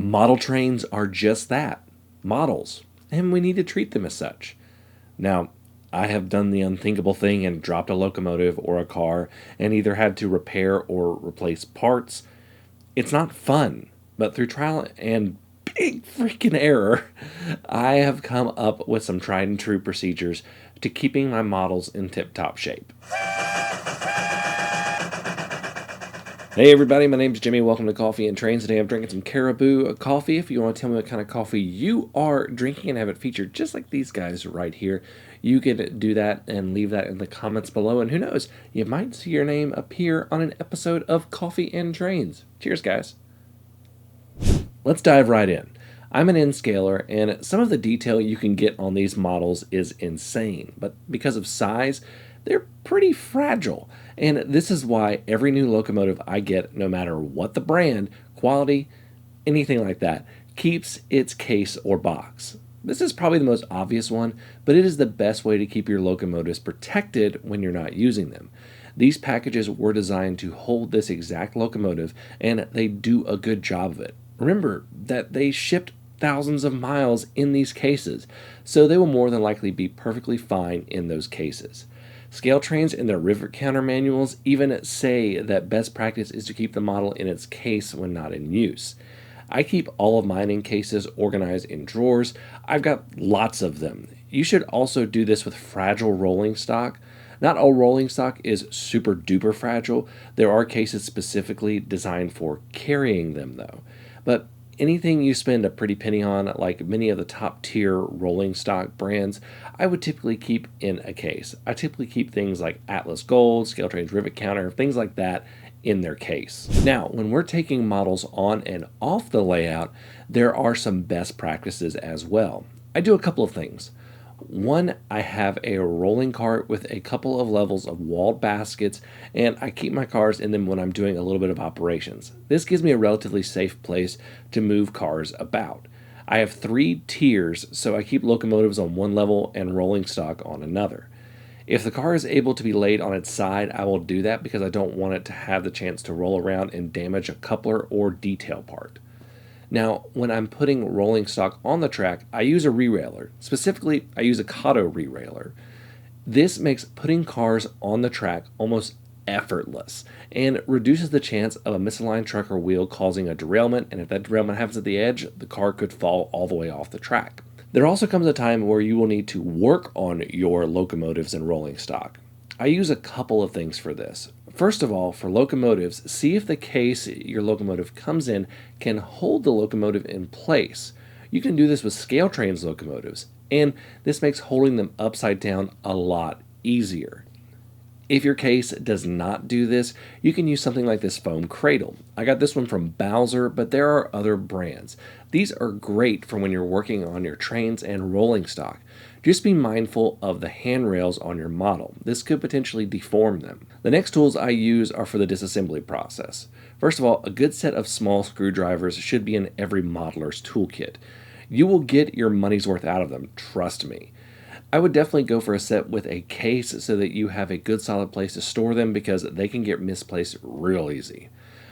Model trains are just that, models, and we need to treat them as such. Now, I have done the unthinkable thing and dropped a locomotive or a car and either had to repair or replace parts. It's not fun, but through trial and big freaking error, I have come up with some tried and true procedures to keeping my models in tip-top shape. Hey everybody, my name is Jimmy. Welcome to Coffee and Trains. Today I'm drinking some Caribou coffee. If you want to tell me what kind of coffee you are drinking and have it featured just like these guys right here, you can do that and leave that in the comments below. And who knows, you might see your name appear on an episode of Coffee and Trains. Cheers, guys. Let's dive right in. I'm an N-scaler, and some of the detail you can get on these models is insane, but because of size, they're pretty fragile. And this is why every new locomotive I get, no matter what the brand, quality, anything like that, keeps its case or box. This is probably the most obvious one, but it is the best way to keep your locomotives protected when you're not using them. These packages were designed to hold this exact locomotive, and they do a good job of it. Remember that they shipped thousands of miles in these cases, so they will more than likely be perfectly fine in those cases. Scale trains in their rivet counter manuals even say that best practice is to keep the model in its case when not in use. I keep all of mine in cases organized in drawers. I've got lots of them. You should also do this with fragile rolling stock. Not all rolling stock is super duper fragile. There are cases specifically designed for carrying them though. But anything you spend a pretty penny on, like many of the top tier rolling stock brands, I would typically keep in a case. I typically keep things like Atlas Gold, Scale Train's Rivet Counter, things like that in their case. Now, when we're taking models on and off the layout, there are some best practices as well. I do a couple of things. One, I have a rolling cart with a couple of levels of walled baskets, and I keep my cars in them when I'm doing a little bit of operations. This gives me a relatively safe place to move cars about. I have 3 tiers, so I keep locomotives on one level and rolling stock on another. If the car is able to be laid on its side, I will do that because I don't want it to have the chance to roll around and damage a coupler or detail part. Now, when I'm putting rolling stock on the track, I use a re-railer. Specifically, I use a Kato re-railer. This makes putting cars on the track almost effortless and reduces the chance of a misaligned truck or wheel causing a derailment, and if that derailment happens at the edge, the car could fall all the way off the track. There also comes a time where you will need to work on your locomotives and rolling stock. I use a couple of things for this. First of all, for locomotives, see if the case your locomotive comes in can hold the locomotive in place. You can do this with Scale Train's locomotives, and this makes holding them upside down a lot easier. If your case does not do this, you can use something like this foam cradle. I got this one from Bowser, but there are other brands. These are great for when you're working on your trains and rolling stock. Just be mindful of the handrails on your model. This could potentially deform them. The next tools I use are for the disassembly process. First of all, a good set of small screwdrivers should be in every modeler's toolkit. You will get your money's worth out of them, trust me. I would definitely go for a set with a case so that you have a good solid place to store them because they can get misplaced real easy.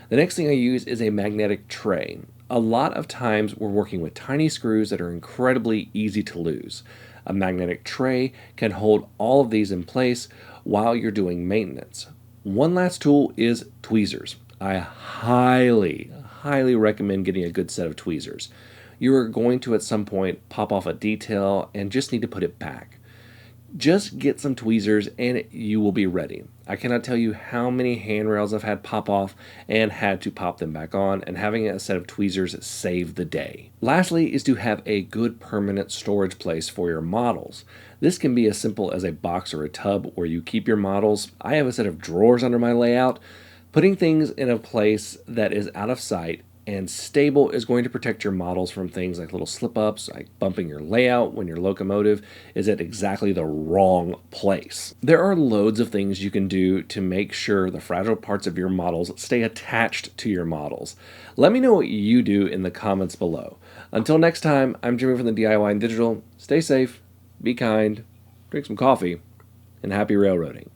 The next thing I use is a magnetic tray. A lot of times we're working with tiny screws that are incredibly easy to lose. A magnetic tray can hold all of these in place while you're doing maintenance. One last tool is tweezers. I highly recommend getting a good set of tweezers. You are going to at some point pop off a detail and just need to put it back. Just get some tweezers and you will be ready. I cannot tell you how many handrails I've had pop off and had to pop them back on, and having a set of tweezers saved the day. Lastly is to have a good permanent storage place for your models. This can be as simple as a box or a tub where you keep your models. I have a set of drawers under my layout. Putting things in a place that is out of sight and stable is going to protect your models from things like little slip-ups, like bumping your layout when your locomotive is at exactly the wrong place. There are loads of things you can do to make sure the fragile parts of your models stay attached to your models. Let me know what you do in the comments below. Until next time, I'm Jimmy from the DIY and Digital. Stay safe, be kind, drink some coffee, and happy railroading.